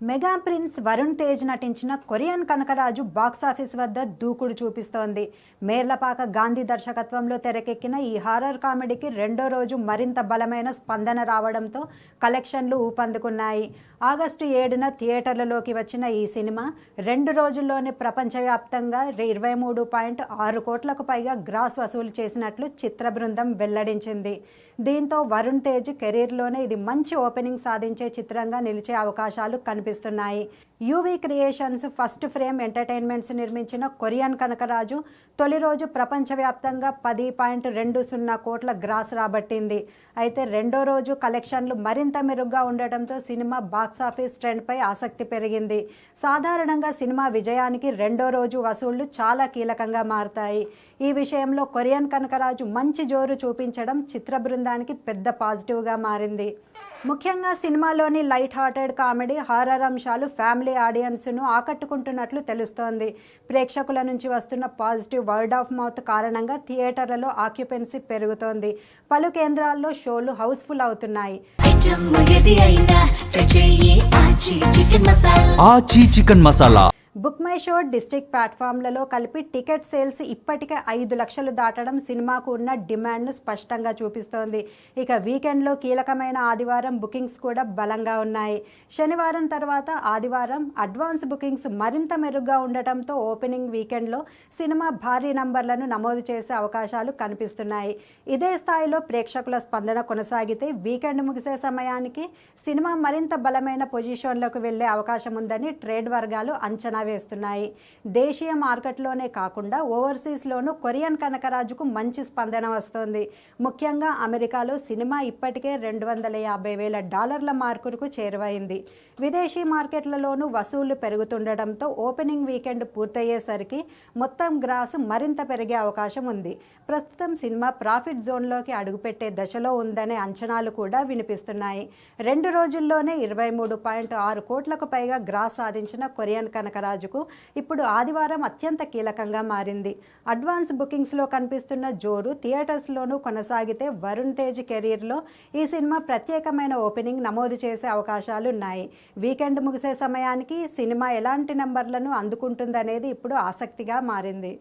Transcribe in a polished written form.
Mega prince Varun Tej నటించిన Korean Kanakaraju box office వద్ద దూకుడు చూపిస్తోంది. మేర్లపాక గాంధీ దర్శకత్వంలో తెరకెక్కిన ఈ హారర్ కామెడీకి రెండో రోజు మరింత బలమైన స్పందన రావడంతో కలెక్షన్లు ఊపందుకున్నాయి. ఆగస్టు 7న థియేటర్లలోకి వచ్చిన ఈ సినిమా 2 రోజుల్లోనే ప్రపంచవ్యాప్తంగా 23.6 కోట్లకు పైగా గ్రాస్ వసూలు చేసినట్లు చిత్ర బృందం వెల్లడించింది. దీంతో వరుణ్ తేజ్ కెరీర్లోనే ఇది మంచి ఓపెనింగ్ సాధించే చిత్రంగా నిలిచే అవకాశాలు కనిపిస్తున్నాయి. UV creations, first frame entertainments నిర్మించిన కొరియన్ కనకరాజు తొలి రోజు ప్రపంచవ్యాప్తంగా 10.20 కోట్ల గ్రాస్ రాబట్టింది. అయితే రెండో రోజు కలెక్షన్లు మరింత మెరుగ్గా ఉండటంతో సినిమా బాక్సాఫీస్ ట్రెండ్పై ఆసక్తి పెరిగింది. సాధారణంగా సినిమా విజయానికి రెండో రోజు వసూళ్లు చాలా కీలకంగా మారతాయి. ఈ విషయంలో కొరియన్ కనకరాజు మంచి జోరు చూపించడం చిత్ర బృందానికి పెద్ద పాజిటివ్గా మారింది. ముఖ్యంగా సినిమాలోని లైట్ హార్టెడ్ కామెడీ, హారర్ అంశాలు ఫ్యామిలీ ఆడియన్స్ను ఆకట్టుకుంటున్నట్లు తెలుస్తోంది. ప్రేక్షకుల నుంచి వస్తున్న పాజిటివ్ వర్డ్ ఆఫ్ మౌత్ కారణంగా థియేటర్లలో ఆక్యుపెన్సీ పెరుగుతోంది. పలు కేంద్రాల్లో షోలు హౌస్ఫుల్ అవుతున్నాయి. Aachi chicken masala book my show, district ప్లాట్ఫామ్లలో కలిపి టికెట్ సేల్స్ ఇప్పటికే 5 లక్షలు దాటడం సినిమాకు ఉన్న డిమాండ్ను స్పష్టంగా చూపిస్తోంది. ఇక వీకెండ్లో కీలకమైన ఆదివారం బుకింగ్స్ కూడా బలంగా ఉన్నాయి. శనివారం తర్వాత ఆదివారం అడ్వాన్స్ బుకింగ్స్ మరింత మెరుగ్గా ఉండటంతో ఓపెనింగ్ వీకెండ్లో సినిమా భారీ నంబర్లను నమోదు చేసే అవకాశాలు కనిపిస్తున్నాయి. ఇదే స్థాయిలో ప్రేక్షకుల స్పందన కొనసాగితే వీకెండ్ ముగిసే సమయానికి సినిమా మరింత బలమైన పొజిషన్లోకి వెళ్లే అవకాశం ఉందని ట్రేడ్ వర్గాలు అంచనా వేస్తున్నాయి. దేశీయ మార్కెట్లోనే కాకుండా ఓవర్సీస్లోనూ కొరియన్ కనకరాజుకు మంచి స్పందన వస్తోంది. ముఖ్యంగా అమెరికాలో సినిమా ఇప్పటికే $250,000 మార్కుకు చేరువైంది. విదేశీ మార్కెట్లలోనూ వసూళ్లు పెరుగుతుండటంతో ఓపెనింగ్ వీకెండ్ పూర్తయ్యేసరికి మొత్తం గ్రాస్ మరింత పెరిగే అవకాశం ఉంది. ప్రస్తుతం సినిమా ప్రాఫిట్ జోన్లోకి అడుగుపెట్టే దశలో ఉందనే అంచనాలు కూడా వినిపిస్తున్నాయి. 2 రోజుల్లోనే 23.6 కోట్లకు పైగా గ్రాస్ సాధించిన కొరియన్ కనకరాజుకు ఇప్పుడు ఆదివారం అత్యంత కీలకంగా మారింది. అడ్వాన్స్ బుకింగ్స్లో కనిపిస్తున్న జోరు థియేటర్స్లోనూ కొనసాగితే వరుణ్ తేజ్ కెరీర్లో ఈ సినిమా ప్రత్యేకమైన ఓపెనింగ్ నమోదు చేసే అవకాశాలున్నాయి. వీకెండ్ ముగిసే సమయానికి సినిమా ఎలాంటి నంబర్లను అందుకుంటుందనేది ఇప్పుడు ఆసక్తిగా మారింది.